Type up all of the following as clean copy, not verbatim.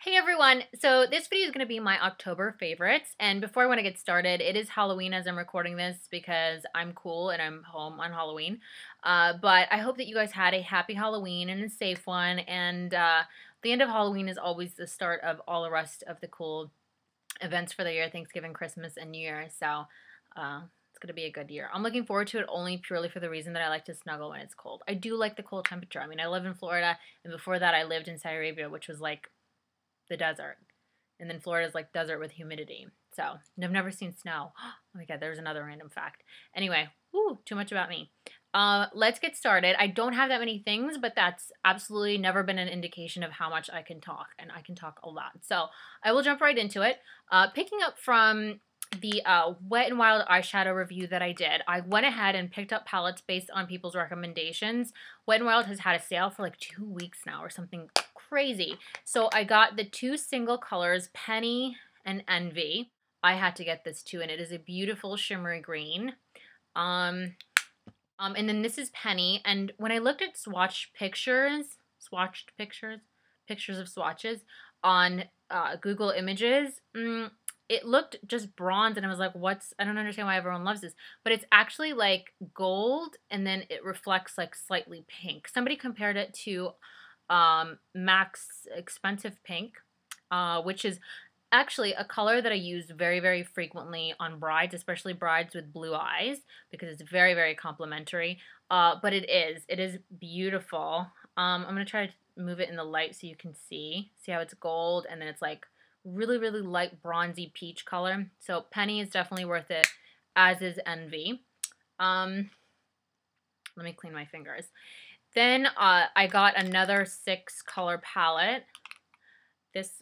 Hey everyone! So this video is going to be my October favorites, and before I want to get started, it is Halloween as I'm recording this because I'm cool and I'm home on Halloween. But I hope that you guys had a happy Halloween and a safe one, and the end of Halloween is always the start of all the rest of the cool events for the year, Thanksgiving, Christmas, and New Year, so it's going to be a good year. I'm looking forward to it only purely for the reason that I like to snuggle when it's cold. I do like the cold temperature. I mean, I live in Florida, and before that I lived in Saudi Arabia, which was like the desert. And then Florida's like desert with humidity. So, I've never seen snow. Oh my god, there's another random fact. Anyway, too much about me. Let's get started. I don't have that many things, but that's absolutely never been an indication of how much I can talk, and I can talk a lot. So, I will jump right into it. Picking up from the Wet N Wild eyeshadow review that I did, I went ahead and picked up palettes based on people's recommendations. Wet N Wild has had a sale for like 2 weeks now or something crazy. So I got the two single colors, Penny and Envy. I had to get this too, and it is a beautiful shimmery green. And then this is Penny, and when I looked at pictures of swatches on Google Images, it looked just bronze, and I was like, I don't understand why everyone loves this. But it's actually like gold, and then it reflects like slightly pink. Somebody compared it to MAC's Expensive Pink, which is actually a color that I use very, very frequently on brides, especially brides with blue eyes, because it's very, very complimentary. But it is beautiful. I'm going to try to move it in the light so you can see how it's gold, and then it's like really, really light bronzy peach color. So Penny is definitely worth it, as is Envy. Let me clean my fingers. Then I got another 6-color palette.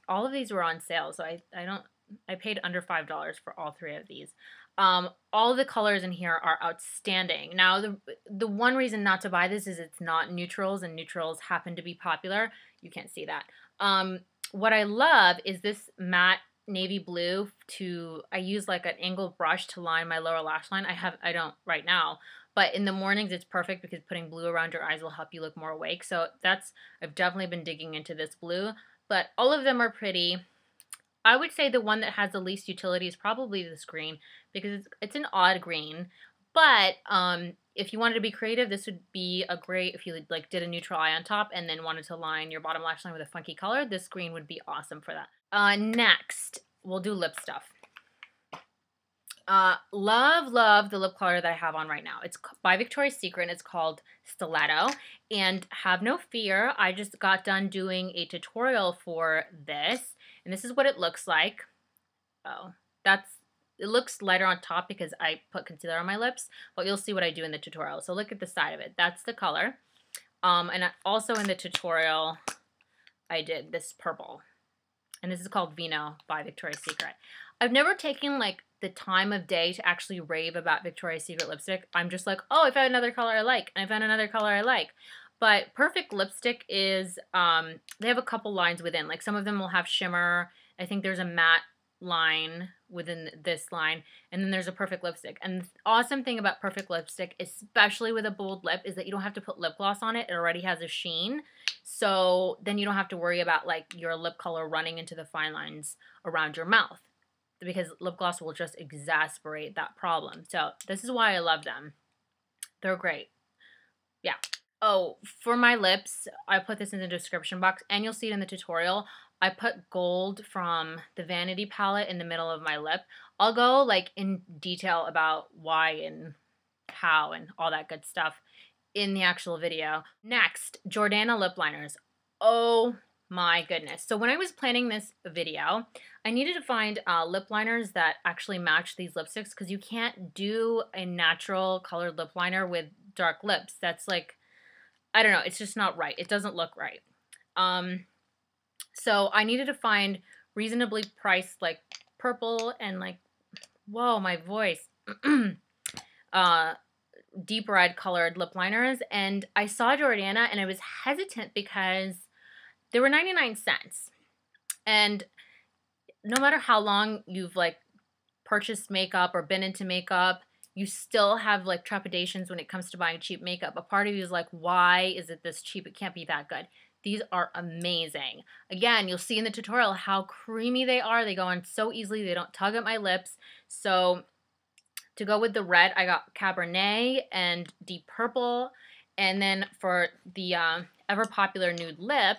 All of these were on sale, so I paid under $5 for all 3 of these. All of the colors in here are outstanding. Now, the one reason not to buy this is it's not neutrals, and neutrals happen to be popular. You can't see that. What I love is this matte navy blue. I use like an angled brush to line my lower lash line. I don't right now. But in the mornings, it's perfect because putting blue around your eyes will help you look more awake. So I've definitely been digging into this blue. But all of them are pretty. I would say the one that has the least utility is probably this green, because it's an odd green. But if you wanted to be creative, this would be a great, if you like did a neutral eye on top and then wanted to line your bottom lash line with a funky color, this green would be awesome for that. Next, we'll do lip stuff. Love the lip color that I have on right now. It's by Victoria's Secret, and it's called Stiletto. And have no fear, I just got done doing a tutorial for this, and this is what it looks like. It looks lighter on top because I put concealer on my lips, but you'll see what I do in the tutorial. So look at the side of it. That's the color. And also in the tutorial, I did this purple. And this is called Vino by Victoria's Secret. I've never taken like the time of day to actually rave about Victoria's Secret lipstick. I'm just like, oh, I found another color I like, and I found another color I like. But Perfect Lipstick is, they have a couple lines within. Like some of them will have shimmer. I think there's a matte line within this line, and then there's a Perfect Lipstick. And the awesome thing about Perfect Lipstick, especially with a bold lip, is that you don't have to put lip gloss on it. It already has a sheen. So then you don't have to worry about like your lip color running into the fine lines around your mouth, because lip gloss will just exacerbate that problem. So this is why I love them. They're great. Yeah. Oh, for my lips, I put this in the description box, and you'll see it in the tutorial. I put gold from the Vanity palette in the middle of my lip. I'll go like in detail about why and how and all that good stuff in the actual video. Next, Jordana lip liners. Oh my goodness. So when I was planning this video, I needed to find lip liners that actually match these lipsticks, because you can't do a natural colored lip liner with dark lips. That's like, I don't know, it's just not right. It doesn't look right. So I needed to find reasonably priced like purple and like, whoa, my voice, deep red colored lip liners. And I saw Jordana, and I was hesitant because they were 99 cents. And no matter how long you've like purchased makeup or been into makeup, you still have like trepidations when it comes to buying cheap makeup. A part of you is like, why is it this cheap? It can't be that good. These are amazing. Again, you'll see in the tutorial how creamy they are. They go on so easily. They don't tug at my lips. So to go with the red, I got Cabernet and Deep Purple. And then for the ever popular nude lip,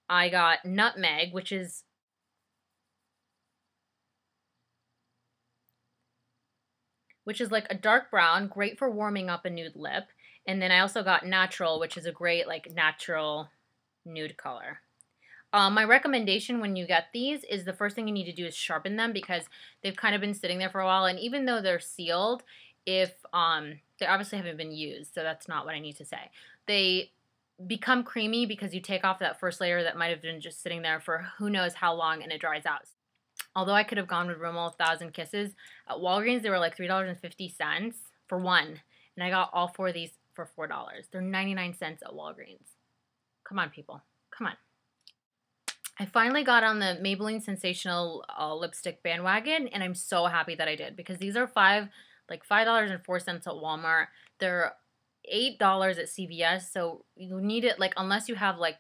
I got Nutmeg, which is like a dark brown, great for warming up a nude lip. And then I also got Natural, which is a great like natural nude color. My recommendation when you get these is the first thing you need to do is sharpen them because they've kind of been sitting there for a while. And even though they're sealed, if they obviously haven't been used, so that's not what I need to say. They become creamy because you take off that first layer that might have been just sitting there for who knows how long and it dries out. Although I could have gone with Rimmel 1000 Kisses, at Walgreens they were like $3.50 for one. And I got all 4 of these for $4. They're 99 cents at Walgreens. Come on, people. Come on. I finally got on the Maybelline Sensational lipstick bandwagon, and I'm so happy that I did because these are $5.04 at Walmart. They're $8 at CVS, so you need it like unless you have like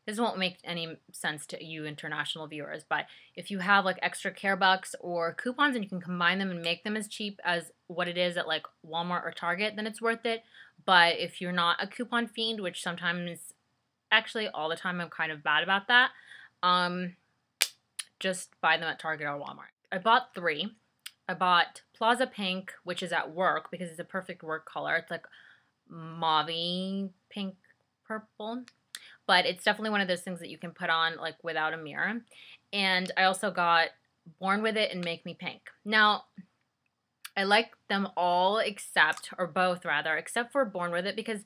this won't make any sense to you international viewers, but if you have like extra care bucks or coupons and you can combine them and make them as cheap as what it is at like Walmart or Target, then it's worth it. But if you're not a coupon fiend, which sometimes, actually all the time I'm kind of bad about that, just buy them at Target or Walmart. I bought 3. I bought Plaza Pink, which is at work because it's a perfect work color. It's like mauve pink purple. But it's definitely one of those things that you can put on like without a mirror. And I also got Born With It and Make Me Pink. Now, I like them all except, or both rather, except for Born With It because,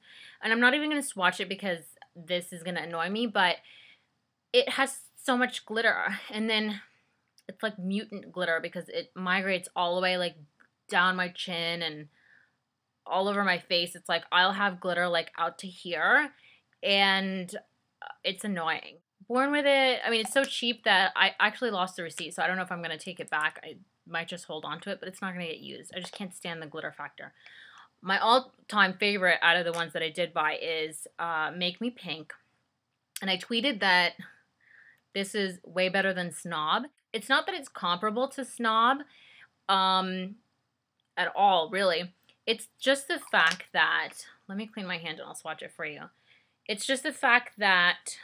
and I'm not even going to swatch it because this is going to annoy me, but it has so much glitter. And then it's like mutant glitter because it migrates all the way like down my chin and all over my face. It's like I'll have glitter like out to here. And it's annoying. Born With It, I mean, it's so cheap that I actually lost the receipt, so I don't know if I'm going to take it back. I might just hold on to it, but it's not going to get used. I just can't stand the glitter factor. My all-time favorite out of the ones that I did buy is Make Me Pink. And I tweeted that this is way better than Snob. It's not that it's comparable to Snob at all, really. It's just the fact that, let me clean my hand and I'll swatch it for you. It's just the fact that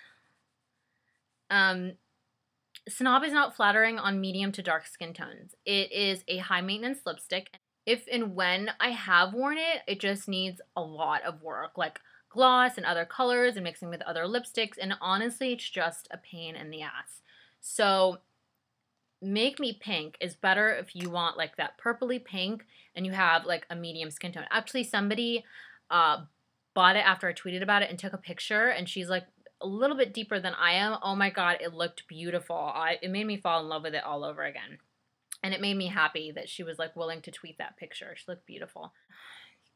Snob is not flattering on medium to dark skin tones. It is a high maintenance lipstick. If and when I have worn it, it just needs a lot of work, like gloss and other colors and mixing with other lipsticks. And honestly, it's just a pain in the ass. So Make Me Pink is better if you want like that purpley pink and you have like a medium skin tone. Actually, somebody bought it after I tweeted about it and took a picture, and she's like a little bit deeper than I am. Oh my god, it looked beautiful. It made me fall in love with it all over again. And it made me happy that she was like willing to tweet that picture. She looked beautiful.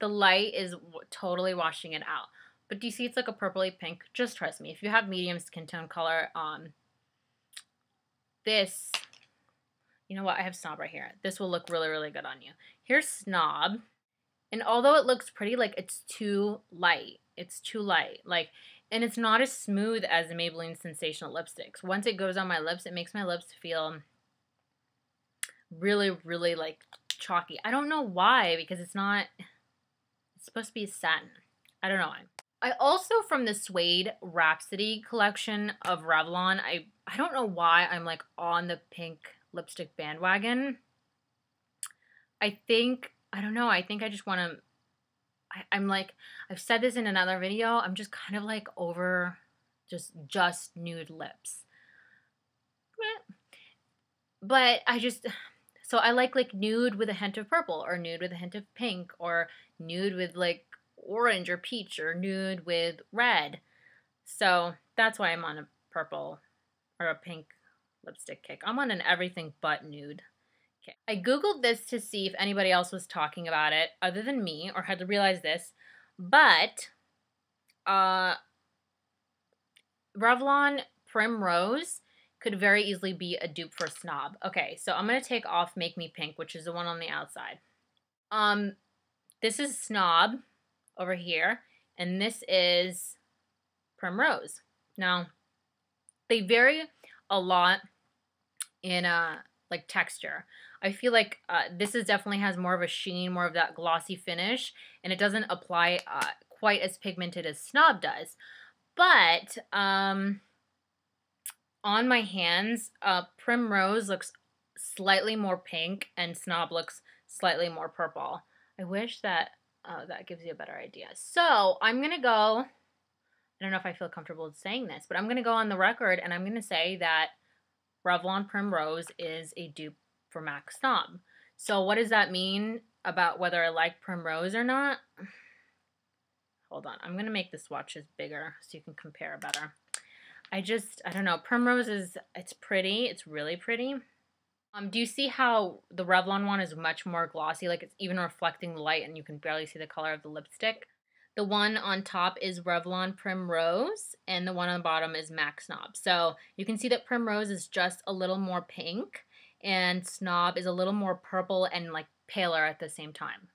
The light is totally washing it out. But do you see it's like a purpley pink? Just trust me. If you have medium skin tone color, this, you know what? I have Snob right here. This will look really, really good on you. Here's Snob. And although it looks pretty, like, it's too light. It's too light. Like, and it's not as smooth as the Maybelline Sensational lipsticks. Once it goes on my lips, it makes my lips feel really, really, like, chalky. I don't know why, because it's not, it's supposed to be satin. I don't know why. I also, from the Suede Rhapsody collection of Revlon, I don't know why I'm, like, on the pink lipstick bandwagon. I don't know. I think I just want to, I'm like, I've said this in another video. I'm just kind of like over just nude lips. But so I like nude with a hint of purple or nude with a hint of pink or nude with like orange or peach or nude with red. So that's why I'm on a purple or a pink lipstick kick. I'm on an everything but nude. Okay. I googled this to see if anybody else was talking about it other than me or had to realize this, but Revlon Primrose could very easily be a dupe for Snob. Okay, so I'm going to take off Make Me Pink, which is the one on the outside. This is Snob over here, and this is Primrose. Now, they vary a lot in like texture. I feel like this is definitely has more of a sheen, more of that glossy finish, and it doesn't apply quite as pigmented as Snob does. But on my hands, Primrose looks slightly more pink and Snob looks slightly more purple. I wish that that gives you a better idea. So I'm going to go, I don't know if I feel comfortable saying this, but I'm going to go on the record and I'm going to say that Revlon Primrose is a dupe for MAC Snob. So what does that mean about whether I like Primrose or not? Hold on. I'm going to make the swatches bigger so you can compare better. I don't know. Primrose it's pretty. It's really pretty. Do you see how the Revlon one is much more glossy? Like it's even reflecting the light and you can barely see the color of the lipstick. The one on top is Revlon Primrose and the one on the bottom is MAC Snob. So you can see that Primrose is just a little more pink and Snob is a little more purple and like paler at the same time.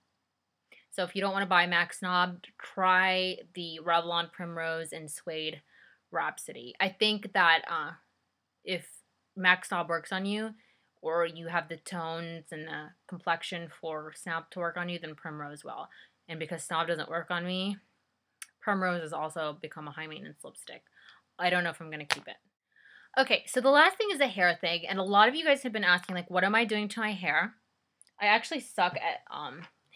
So if you don't want to buy MAC Snob, try the Revlon Primrose and Suede Rhapsody. I think that if MAC Snob works on you, or you have the tones and the complexion for Snob to work on you, then Primrose will. And because Snob doesn't work on me, Primrose has also become a high maintenance lipstick. I don't know if I'm going to keep it. Okay, so the last thing is a hair thing, and a lot of you guys have been asking, like, what am I doing to my hair? I actually suck at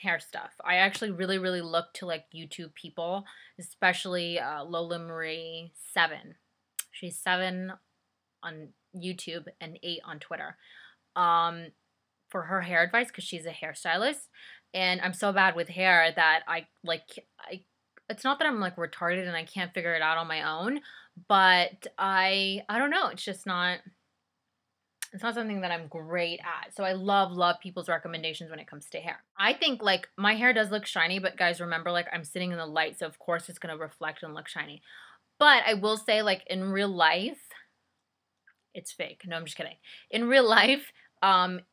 hair stuff. I actually really, really look to, like, YouTube people, especially Lola Marie 7. She's 7 on YouTube and 8 on Twitter. For her hair advice because she's a hairstylist, and I'm so bad with hair that it's not that I'm like retarded and I can't figure it out on my own, but I don't know, it's not something that I'm great at. So I love people's recommendations when it comes to hair. I think like my hair does look shiny, but guys, remember, like, I'm sitting in the light, so of course it's going to reflect and look shiny. But I will say, like, in real life, it's fake. No, I'm just kidding. In real life,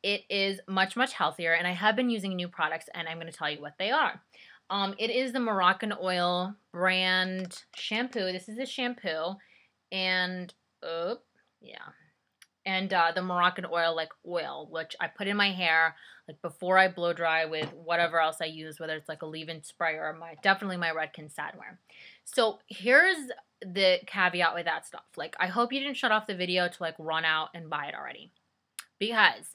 it is much, much healthier, and I have been using new products, and I'm going to tell you what they are. It is the Moroccanoil brand shampoo. This is the shampoo, and, yeah. And the Moroccanoil, like, oil, which I put in my hair, like, before I blow dry with whatever else I use, whether it's, like, a leave-in spray or definitely my Redken Satinwear. So here's the caveat with that stuff. Like, I hope you didn't shut off the video to, like, run out and buy it already. Because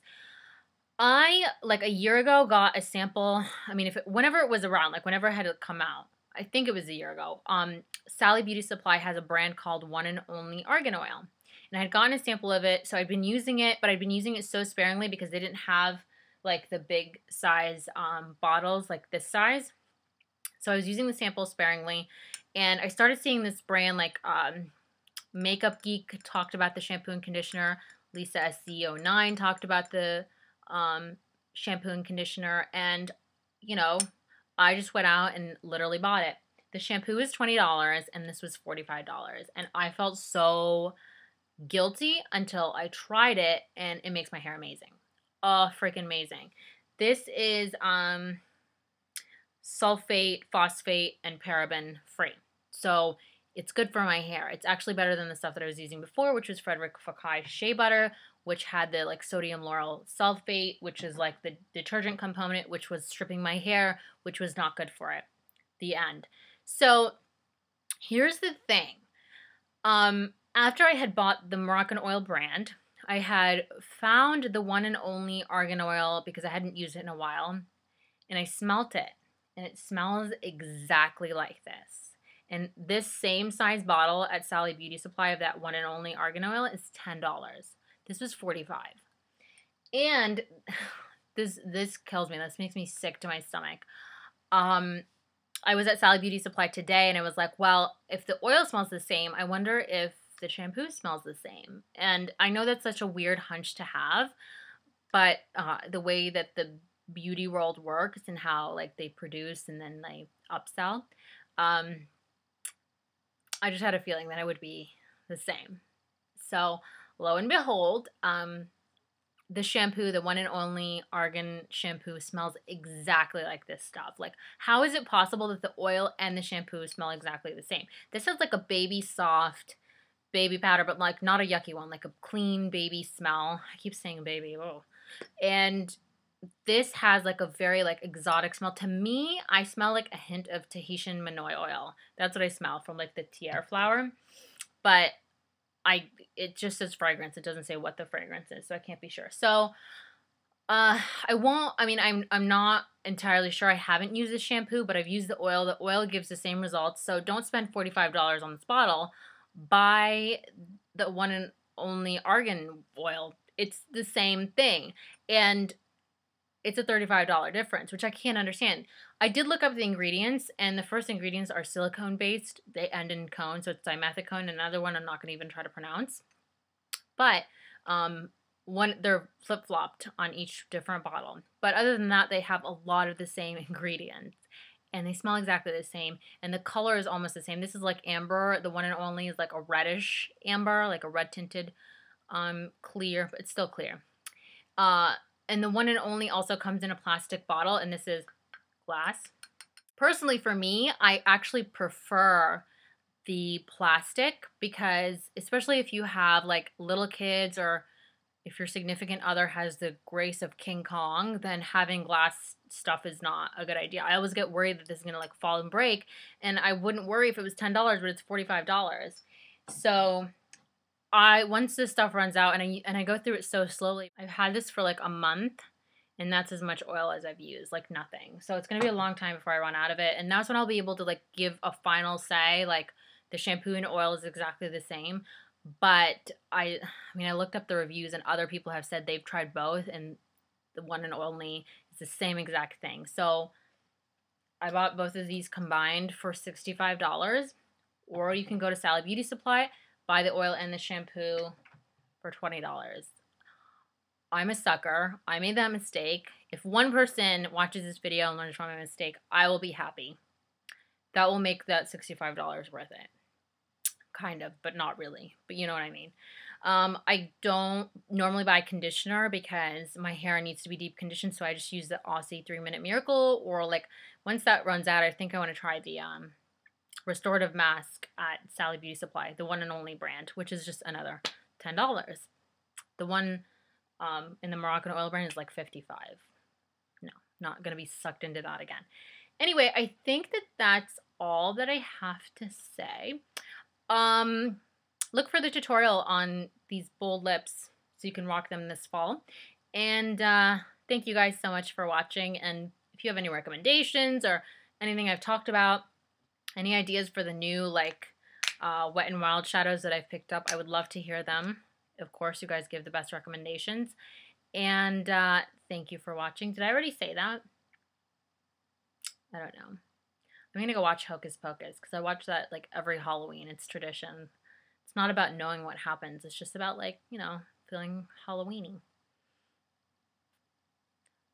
I, like, a year ago got a sample. I mean, whenever it was around, like, whenever it had come out, I think it was a year ago, Sally Beauty Supply has a brand called One and Only Argan Oil. And I had gotten a sample of it, so I'd been using it, but I'd been using it so sparingly because they didn't have, like, the big size bottles, like this size. So I was using the sample sparingly, and I started seeing this brand, like, Makeup Geek talked about the shampoo and conditioner. Lisa SC09 talked about the shampoo and conditioner, and, you know, I just went out and literally bought it. The shampoo is $20, and this was $45, and I felt so guilty until I tried it, and it makes my hair amazing. Oh, freaking amazing. This is sulfate, phosphate, and paraben free. So it's good for my hair. It's actually better than the stuff that I was using before, which was Frederic Fekkai Shea Butter, which had the, like, sodium lauryl sulfate, which is like the detergent component, which was stripping my hair, which was not good for it. The end. So here's the thing. After I had bought the Moroccanoil brand, I had found the One and Only Argan Oil because I hadn't used it in a while, and I smelt it, and it smells exactly like this. And this same size bottle at Sally Beauty Supply of that One and Only Argan Oil is $10. This was $45. And this kills me. This makes me sick to my stomach. I was at Sally Beauty Supply today, and I was like, well, if the oil smells the same, I wonder if the shampoo smells the same. And I know that's such a weird hunch to have, but the way that the beauty world works and how, like, they produce and then they upsell, I just had a feeling that it would be the same. So lo and behold, the shampoo, the one and only Argan shampoo, smells exactly like this stuff. Like, how is it possible that the oil and the shampoo smell exactly the same? This has like a baby soft baby powder, but like not a yucky one, like a clean baby smell. I keep saying baby, oh. And this has like a very like exotic smell. To me, I smell like a hint of Tahitian manoi oil. That's what I smell from like the tiare flower. But it just says fragrance. It doesn't say what the fragrance is, so I can't be sure. So I won't. I mean, I'm not entirely sure. I haven't used this shampoo, but I've used the oil. The oil gives the same results. So don't spend $45 on this bottle. Buy the one and only Argan oil. It's the same thing, and it's a $35 difference, which I can't understand. I did look up the ingredients, and the first ingredients are silicone based. They end in cone, so it's dimethicone. Another one I'm not going to even try to pronounce. But they're flip flopped on each different bottle. But other than that, they have a lot of the same ingredients, and they smell exactly the same. And the color is almost the same. This is like amber. The one and only is like a reddish amber, like a red tinted, clear, but it's still clear. And the one and only also comes in a plastic bottle, and this is glass. Personally, for me, I actually prefer the plastic because, especially if you have like little kids or if your significant other has the grace of King Kong, then having glass stuff is not a good idea. I always get worried that this is going to like fall and break, and I wouldn't worry if it was $10, but it's $45. So once this stuff runs out, and I go through it so slowly. I've had this for like a month, and that's as much oil as I've used, like nothing. So it's gonna be a long time before I run out of it, and that's when I'll be able to like give a final say, like the shampoo and oil is exactly the same. But I mean, I looked up the reviews, and other people have said they've tried both, and the one and only is the same exact thing. So I bought both of these combined for $65, or you can go to Sally Beauty Supply, buy the oil and the shampoo for $20. I'm a sucker. I made that mistake. If one person watches this video and learns from my mistake, I will be happy. That will make that $65 worth it. Kind of, but not really. But you know what I mean. I don't normally buy conditioner because my hair needs to be deep conditioned, so I just use the Aussie 3-Minute Miracle, or like once that runs out, I think I want to try the restorative mask at Sally Beauty Supply, the one and only brand, which is just another $10. The one in the Moroccanoil brand is like 55. No, not going to be sucked into that again. Anyway, I think that that's all that I have to say. Look for the tutorial on these bold lips so you can rock them this fall. And thank you guys so much for watching. And if you have any recommendations or anything I've talked about, any ideas for the new like Wet n Wild shadows that I've picked up, I would love to hear them. Of course, you guys give the best recommendations. And thank you for watching. Did I already say that? I don't know. I'm going to go watch Hocus Pocus because I watch that like every Halloween. It's tradition. It's not about knowing what happens. It's just about like, you know, feeling Halloweeny.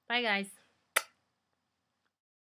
Bye, guys.